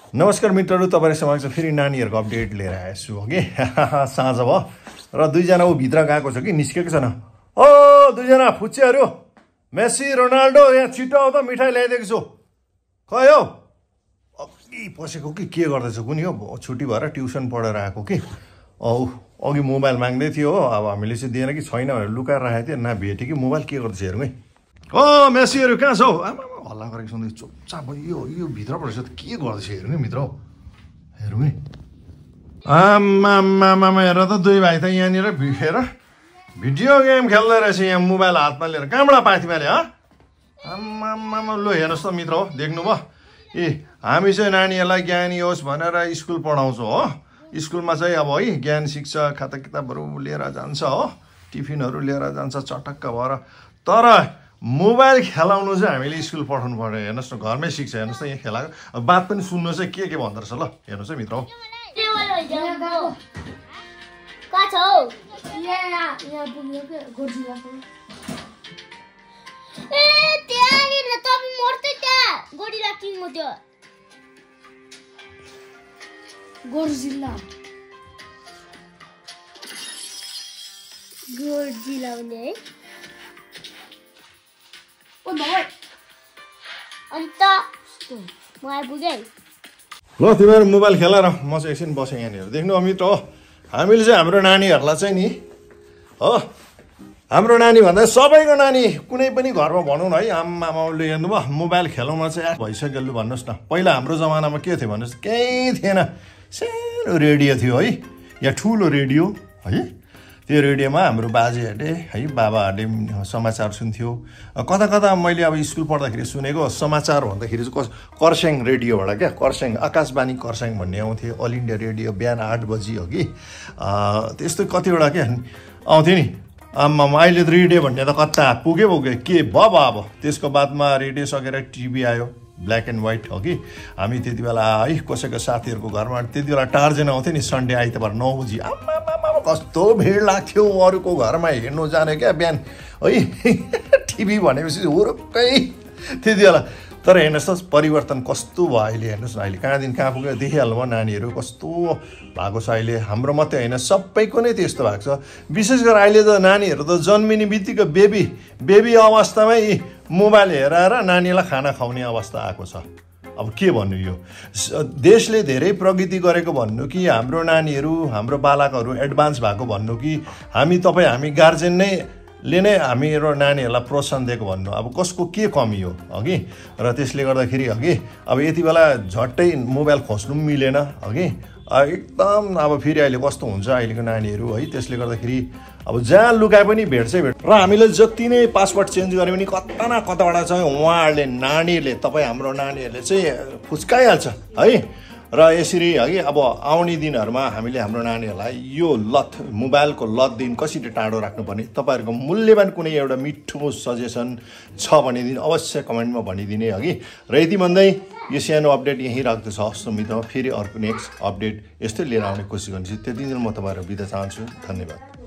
नमस्कार मित्रहरू, तपाईहरु समक्ष फेरि नानीहरुको अपडेट लिएर आएको छु हगि। साँझ भयो र दुईजना उ भित्र गएको छ कि निस्केको छैन। ओ दुईजना फुच्चेहरु, मेसी रोनाल्डो यहाँ छिटो आउ त, मिठाई ल्याइदिएको छु। खै हौ अघि पसेको कि के गर्दैछ कुनी हो, छुट्टी भएर ट्युसन पढेर आएको कि। अघि मोबाइल माग्दै थियो हो, अब हामीले चाहिँ दिएन कि छैन भनेर लुकाएर राखेको थियो। ना भेट्यो कि मोबाइल के गर्दैछ हेरौँ है। ओ मेसीहरु कहाँ छौ? हल्ला गरेको सुन्दै चुपचाप यो भित्र परेछ त के गर्दैछ हेरौँ है मित्र। हेरौँ है। आमामामा हेर त, दुई भाइ त यहाँनिर हेर भिडियो गेम खेल्दै रहेछ यहाँ मोबाइल हातमा लिएर। कहाँबाट पायो तिमीले? आमामामा लु हेर्नुहोस् त मित्र हो, देख्नुभयो? हामी चाहिँ नानीहरूलाई ज्ञानी होस् भनेर स्कुल पढाउँछौँ हो। स्कुलमा चाहिँ अब है ज्ञान शिक्ष, खाता किताबहरू लिएर जान्छ हो, टिफिनहरू लिएर जान्छ चटक्क भएर। तर मोबाइल खेलाउनु चाहिँ हामीले स्कुल पठाउनु पर्यो। हेर्नुहोस् न, घरमै सिक्छ। हेर्नुहोस् त यहाँ खेलाएको बात पनि सुन्नु चाहिँ के भन्दो रहेछ ल, हेर्नुहोस् है मित्र हो। ल तिमीहरू मोबाइल खेला र म चाहिँ एकछिन बसेँ यहाँनिर। देख्नु मित्र हो, हामीले चाहिँ हाम्रो नानीहरूलाई चाहिँ नि हो, हाम्रो नानी भन्दा सबैको नानी कुनै पनि घरमा भनौँ न है, आमामाले हेर्नुभयो मोबाइल खेलाउन चाहिँ भइसक्यो। लु भन्नुहोस् न, पहिला हाम्रो जमानामा के थियो भन्नुहोस्? केही थिएन, सानो रेडियो थियो है, या ठुलो रेडियो है। त्यो रेडियोमा हाम्रो बाजेहरूले है, बाबाहरूले समाचार सुन्थ्यो। कता कता मैले अब स्कुल पढ्दाखेरि सुनेको समाचार भन्दाखेरि चाहिँ कर्स्याङ रेडियोबाट क्या, कर्स्याङ आकाशवाणी कर्स्याङ भन्ने आउँथ्यो। अल इन्डिया रेडियो बिहान 8 बजी हो कि त्यस्तो कतिवटा क्या आउँथ्यो नि। आम्मामा अहिले त रेडियो भन्ने त कता पुग्यो के भयो अब। त्यसको बादमा रेडियो सकेर टिभी आयो, ब्ल्याक एन्ड व्हाइट हो कि। हामी त्यति बेला है कसैको साथीहरूको घरमा त्यति बेला टार्जन आउँथ्यो नि, सन्डे आइतबार 9 बजी। आम्मामा कस्तो भिड लाग्थ्यो अरूको घरमा हेर्नु जाने क्या बिहान है। टिभी भनेपछि हुरुक्कै त्यति बेला। तर हेर्नुहोस् त परिवर्तन कस्तो भयो अहिले। हेर्नुहोस् न अहिले कहाँदेखि कहाँ पुग्यो देखिहाल्नुभयो, नानीहरू कस्तो भएको छ अहिले। हाम्रो मात्रै होइन, सबैको नै त्यस्तो भएको छ। विशेष गरेर अहिले त नानीहरू त जन्मिने बित्तिकै बेबी अवस्थामै मोबाइल हेरेर नानीलाई खाना खुवाउने अवस्था आएको छ। अब के भन्नु, यो देशले धेरै प्रगति गरेको भन्नु कि हाम्रो नानीहरू, हाम्रो बालकहरू एडभान्स भएको भन्नु कि हामी गार्जेन नै हाम्रो नानीहरूलाई प्रोत्साहन दिएको भन्नु? अब कसको के कमी हो अघि। र त्यसले गर्दाखेरि अघि अब यति बेला झट्टै मोबाइल खोज्नु पनि मिलेन अघि एकदम। अब फेरि अहिले कस्तो हुन्छ अहिलेको नानीहरू है, त्यसले गर्दाखेरि अब जहाँ लुकाए पनि भेट्छ। र हामीले जति नै पासवर्ड चेन्ज गऱ्यो भने कता न कताबाट चाहिँ उहाँहरूले हाम्रो नानीहरूले चाहिँ फुस्काइहाल्छ है। र यसरी है अब आउने दिनहरूमा हामीले हाम्रो नानीहरूलाई यो मोबाइलको लतदेखि कसरी टाढो राख्नुपर्ने, तपाईँहरूको मूल्यवान कुनै एउटा मिठो सजेसन छ भनेदेखि अवश्य कमेन्टमा भनिदिने हगि। र यति भन्दै यो सानो अपडेट यहीँ राख्दछु। हस् मित्र, फेरि अर्को नेक्स्ट अपडेट यस्तै लिएर आउने कोसिस गर्छु। त्यति दिन म तपाईँहरू बिदा चाहन्छु। धन्यवाद।